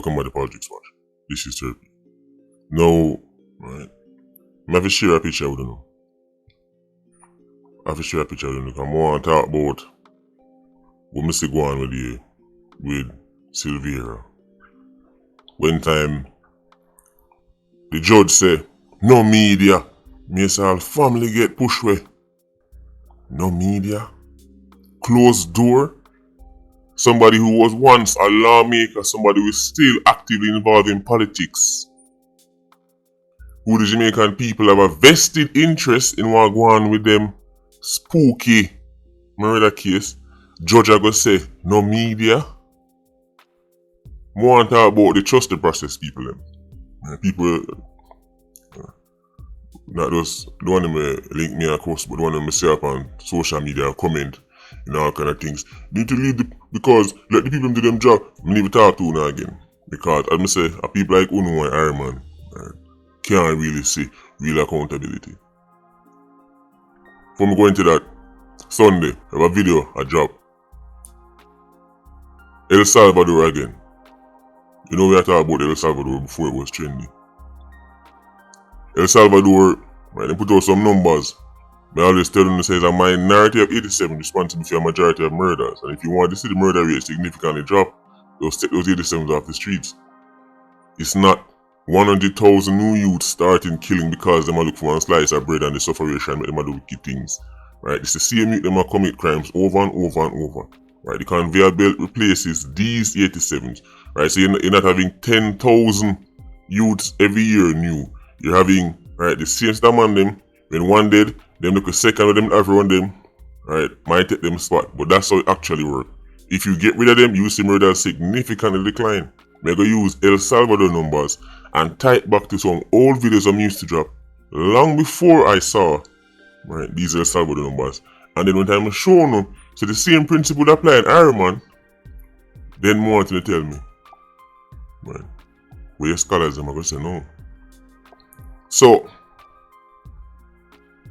welcome to the Politricks watch. This is Duppy. Now, right, I have to share a picture with you. Because I want to talk about what I see go on with Silvera. One time, the judge said, no media. Me say all family get pushed away. No media. Closed door. Somebody who was once a lawmaker, somebody who is still actively involved in politics. Who the Jamaican people have a vested interest in what go on with them spooky murder case. Judge are going to say, no media. More want to talk about the trust the process people. People, not just the one them link me across, but the one them say up on social media comment and all kind of things. Need to leave because let the people do them job. I need to talk to now again. Because as I say, a people like Uno and Iron Man can't really see real accountability. Before me go into that, Sunday, I have a video I drop. El Salvador again. You know we are talking about El Salvador before it was trendy. El Salvador, right, they put out some numbers. I always tell them, it says a minority of 87 responsible for a majority of murders. And if you want to see the murder rate significantly drop, they'll take those 87s off the streets. It's not 100,000 new youths starting killing because they might look for one slice of bread and the sufferation and make them do wicked things. Right? It's the same youth them commit crimes over and over and over. Right? The conveyor belt replaces these 87s. Right? So you're not having 10,000 youths every year new. You're having, right, the same stuff on them. When one dead, them look a second of them, everyone them, right, might take them spot. But that's how it actually works. If you get rid of them, you see murder significantly decline. I'm going to use El Salvador numbers and tie it back to some old videos I used to drop long before I saw, right, these El Salvador numbers. And then when I'm showing them, so the same principle apply in Iron Man, then more to tell me, right, where your scholars them are going to say no. So,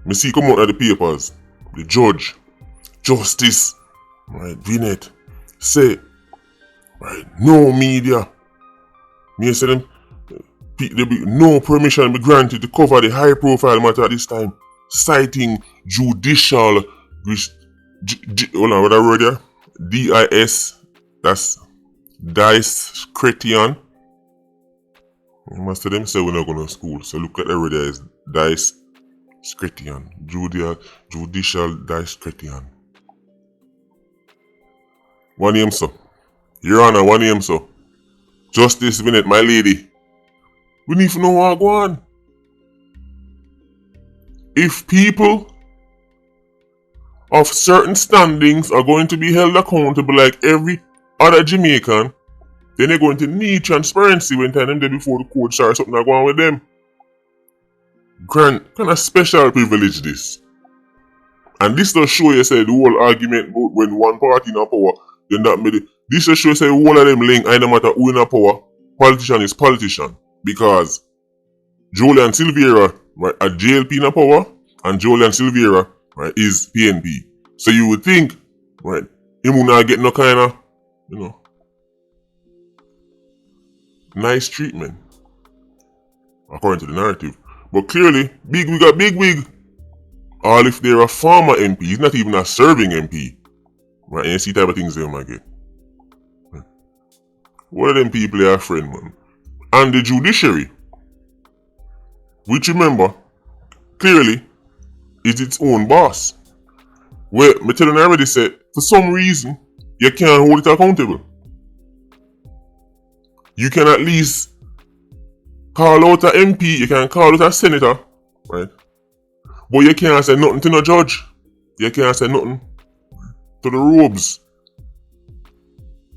me see come out of the papers, the judge, justice, right, Vinet, say, right, no media. Me say them, there be no permission be granted to cover the high profile matter at this time, citing Judicial, hold on, what I wrote there? D-I-S, that's discretion. Most of them say we're not going to school, so look at the word there is discretion, judicial discretion. One name, sir. Your Honor, one name, sir. Justice Vinet, my lady. We need to know what go on. If people of certain standings are going to be held accountable like every other Jamaican, then they're going to need transparency when time them there before the court starts something going on with them. Grant, kind of special privilege this. And this does show you say the whole argument about when one party in power, then that made it. This just show you say all of them link, no matter who in power, politician is politician. Because Jolyan Silvera, right, a JLP in power, and Jolyan Silvera, right, is PNP. So you would think, right, him will not get no kind of, you know, nice treatment, according to the narrative. But clearly, Big Wig got Big Wig. All if they're a former MP, he's not even a serving MP. Right, and you see type of things they might get. What of them people are friend, man? And the judiciary, which remember, clearly, is its own boss. Well, me telling you already said, for some reason, you can't hold it accountable. You can at least call out an MP, you can call out a senator, right? But you can't say nothing to no judge. You can't say nothing to the robes.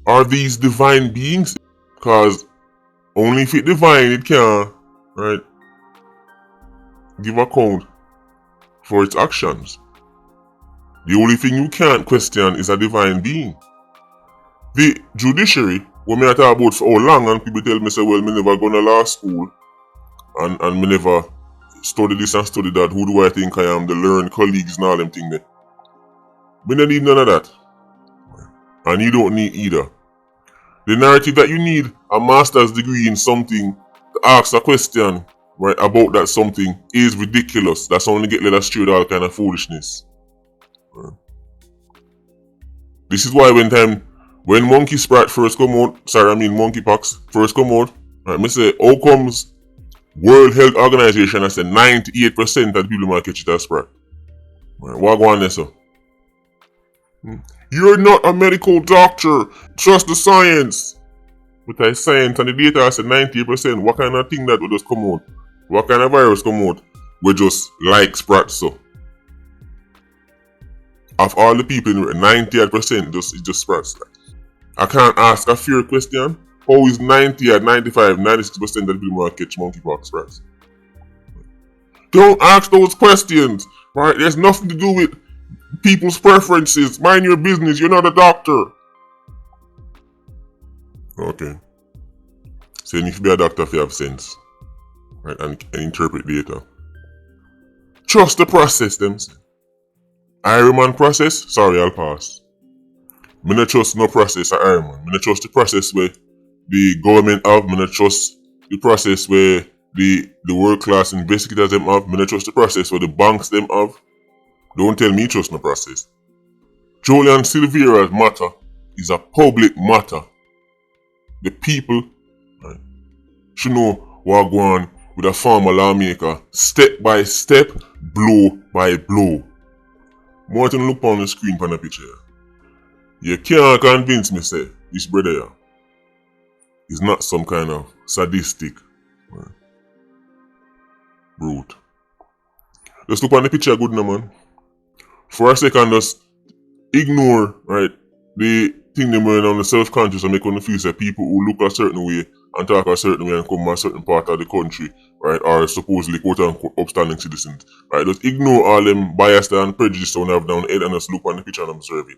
Are these divine beings? Because only if it's divine it can, right, give account for its actions. The only thing you can't question is a divine being. The judiciary, when I talk about for how long, and people tell me, say, well, me never gone to law school, and me never study this and study that, who do I think I am, the learned colleagues and all them things there. Me don't need none of that. And you don't need either. The narrative that you need a master's degree in something to ask a question, right, about that something is ridiculous. That's only get led astray with all kind of foolishness. Right. This is why when monkey sprat first come out, monkeypox first come out, right, me say, how comes World Health Organization has said 98% of the people might catch it as sprat? Right, what go on there, so? You're not a medical doctor. Trust the science. But I science and the data has said 98%. What kind of thing that will just come out? What kind of virus come out? We just like sprat, so. Of all the people in 98% it just sprats. I can't ask a fair question. How is 90 95, 96% of the people might catch monkeypox sprats? Don't ask those questions, right? There's nothing to do with people's preferences. Mind your business. You're not a doctor. Okay. So you need to be a doctor if you have sense, right? And interpret data. Trust the process, them say. Ironman process? Sorry, I'll pass. Me not trust no process at Ironman. Me not trust the process where the government have. Me not trust the process where the world class investigators them have. Me not trust the process where the banks them have. Don't tell me trust no process. Jolyan Silvera's matter is a public matter. The people, right, should know what go on with a former lawmaker, step by step, blow by blow. More than look on the screen for the picture. You can't convince me, say, this brother here is not some kind of sadistic, right, brute. Just look on the picture good now, man. For a second, just ignore, right, the thing they were on the self-conscious and make on the feel that people who look a certain way and talk a certain way and come from a certain part of the country, right, are supposedly quote-unquote upstanding citizens, right? Just ignore all them bias and prejudice on have down head and just look on the picture and observe it,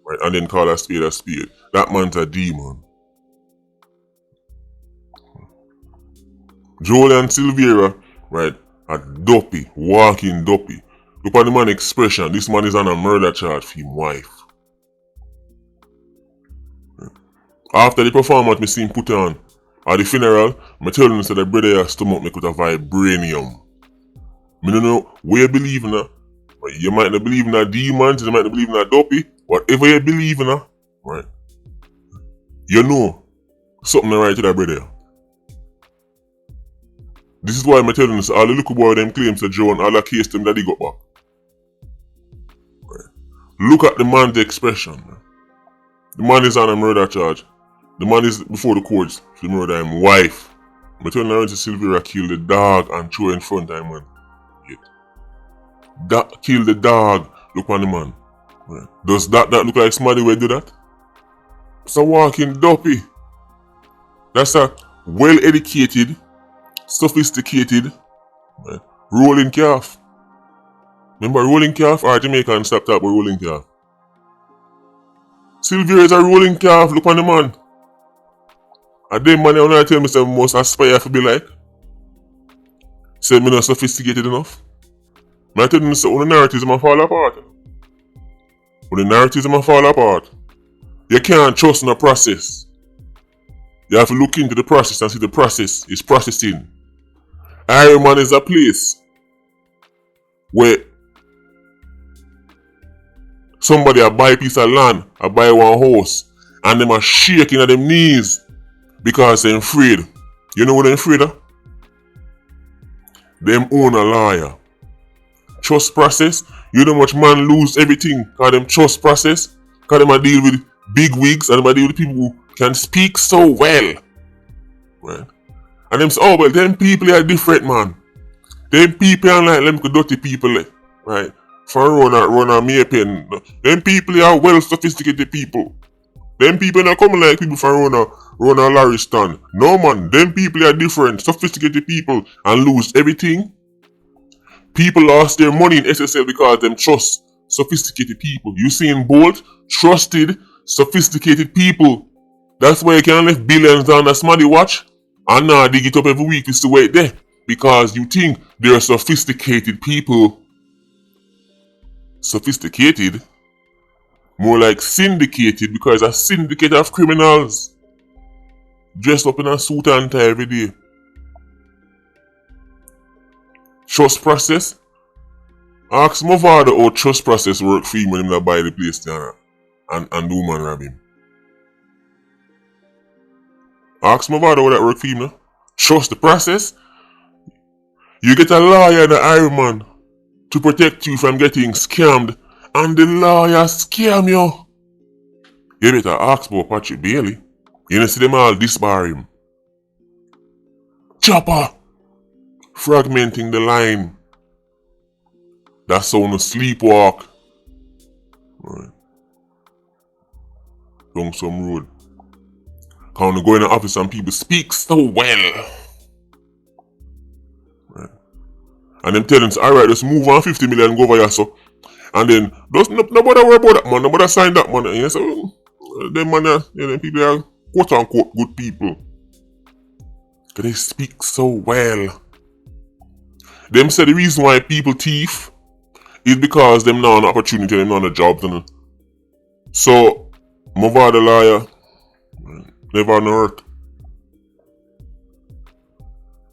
right? And then call a spade a spade. That man's a demon. Jolyan Silvera, right, a Duppy, walking Duppy. Look at the man's expression. This man is on a murder charge for his wife. After the performance me see him put on at the funeral, I tell him that the brother your stomach make with a vibranium. I don't know where you believe in her. Right? You might not believe in a demons, you might not believe in a Duppy, whatever you believe in her, right? You know something right to that brother. This is why I'm telling you, all the little boy them claims to Joe and all the case them that he got back. Right. Look at the man's expression. Man. The man is on a murder charge. The man is before the courts to murder his wife. I'm telling you, Silvera killed the dog and threw in front of him, man. Kill the dog. Look on the man. Right. Does that look like somebody will do that? It's a walking Duppy. That's a well-educated, sophisticated, right, rolling calf. Remember rolling calf? Alright, Jamaican, stop talking about rolling calf. Silvera is a rolling calf. Look on the man. And then man, you tell me say must aspire to be like. Say me not sophisticated enough. I tell you say all the narratives might fall apart. All the narratives might fall apart. You can't trust in the process. You have to look into the process and see the process is processing. Ironman is a place where somebody a buy a piece of land, a buy one house, and them are shaking at them knees because they're afraid. You know what they're afraid of? Them own a lawyer. Trust process. You know much man lose everything because them trust process. Because them a deal with big wigs and them a deal with people who can speak so well. Right? And them say, oh well, them people are different, man. Them people are like them dirty people, right? For run a Maypen. Them people are well sophisticated people. Them people are not coming like people for run a Larry stand. No man, them people are different, sophisticated people and lose everything. People lost their money in SSL because them trust sophisticated people. You seeing Bolt, trusted, sophisticated people. That's why you can left billions on a smarty watch and now dig it up every week is to wait there. Because you think they're sophisticated people. Sophisticated? More like syndicated because a syndicate of criminals. Dressed up in a suit and tie every day. Trust process? Ask my father how trust process work for him when he buy the place there and do man rob him. Ask my father how that work for him, no? Trust the process? You get a lawyer and an Iron Man to protect you from getting scammed, and the lawyer scam you. You better ask about Patrick Bailey. You know see them all disbar him. Chopper! Fragmenting the line. That's how no sleepwalk. Right. Down some road. Cause you go in the office and people speak so well. Right. And them tell them, alright, just move on 50 million, go over here, so. And then, nobody worry about that, man. Nobody sign that, man. And you say, them man, them people are quote unquote good people. Cause they speak so well. Them say the reason why people thief is because them not an opportunity, them not a job. So, my father lawyer, never on earth.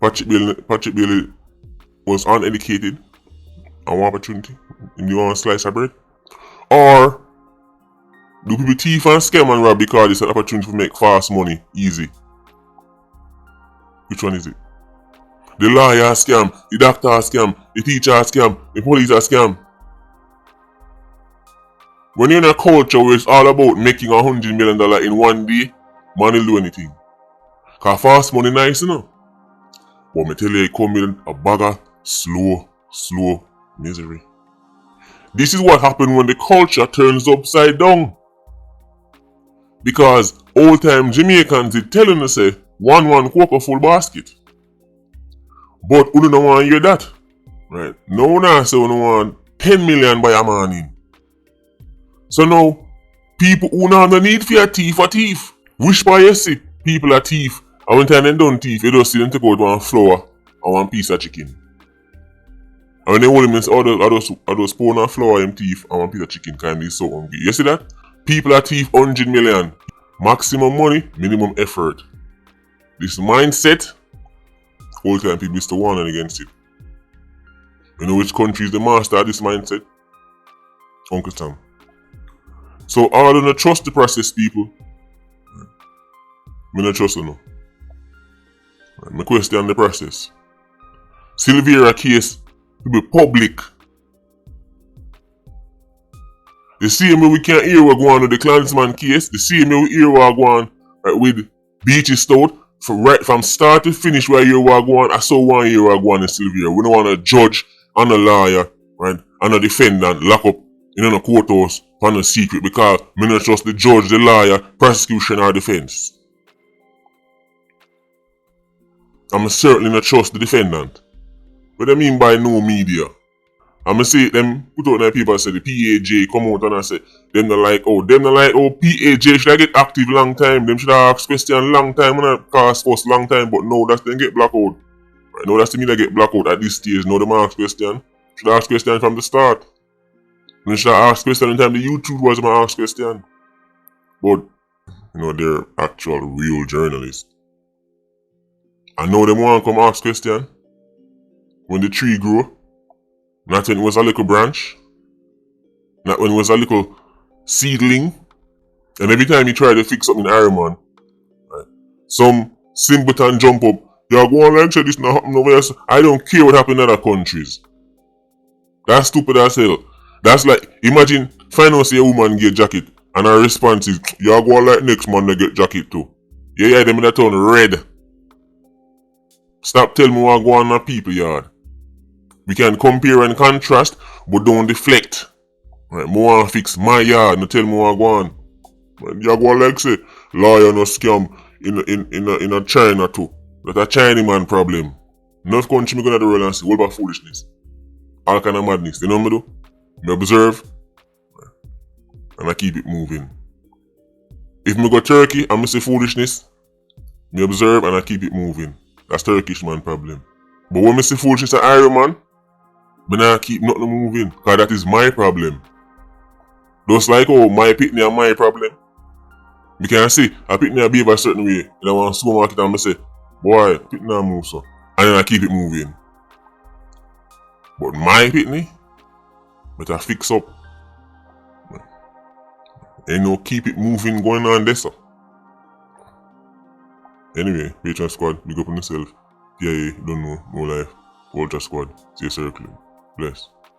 Patrick Bailey was uneducated and one opportunity in the one slice of bread. Or do people thief and scam and rob because it's an opportunity to make fast money easy? Which one is it? The lawyer scam, the doctor scam, the teacher scam, the police scam. When you're in a culture where it's all about making $100 million in one day, man will do anything. Cause fast money nice, you know. But me tell you, it come in a bag of slow misery. This is what happens when the culture turns upside down. Because old time Jamaicans did tell you say, one cocoa full basket. But you don't want to hear that. Right? No one say you don't want 10 million by a morning. So now, people who don't have no need for a thief. Wish by you see, people are thief. And when time they done thief, you just see them take out one flour and one piece of chicken. And when they hold them and say, I just pour on flour and thief and one piece of chicken because they're so hungry. You see that? People are thief 100 million. Maximum money, minimum effort. This mindset, all time people used to warn against it. You know which country is the master of this mindset? Uncle Sam. So all of the trust the process, people. I don't trust you no. I question the process. Silvera case to be public. The same way we can't hear what go on with the Clansman case, the same way we hear what go on with Beachy Stout, from start to finish where you what go on, I saw one year what go on in Silvera. We don't want a judge and a lawyer, right, and a defendant lock up in a courthouse on a secret because I don't trust the judge, the lawyer, prosecution or defense. I'm certainly not trust the defendant. What do I mean by no media? I'ma say them put out them people say the PAJ come out and I say them not like PAJ should I get active long time, them should have asked question long time when I cast first long time, but no, that's them get black out. Right, no, that's the me that get black out at this stage, no them ask question. Should I ask question from the start. Then should I ask question in time the YouTube was my ask question. But you know they're actual real journalists. I know them want to come ask question when the tree grew. Not when it was a little branch. Not when it was a little seedling. And every time you try to fix something in Iron Man, right, some simpleton jump up. You're going like say this not happen over here. I don't care what happened in other countries. That's stupid as hell. That's like, imagine find out say a woman get jacket and her response is, you're going like next man to get jacket too. Yeah, them in that town red. Stop telling me what go on in a people yard. We can compare and contrast, but don't deflect. Right, more fix my yard, no tell me what go on. You go like say, lawyer no scam in a China too. That's a Chinese man problem. Enough country me go to the world and see, what about foolishness? All kind of madness. You know what I do? I observe, and I keep it moving. If me go Turkey and me see foolishness, me observe and I keep it moving. That's Turkish man problem. But when me see foolishness at Iron Man, me not keep nothing moving, because that is my problem. Just like my pitney and my problem. Me can see a pitney a behave a certain way in a one supermarket and I say, boy, pitney a move so. And then I keep it moving. But my pitney, better fix up. Ain't no keep it moving going on there so. Anyway, Patreon squad, big up on yourself. TIA, don't know, no life. Ultra squad, stay circling. Bless.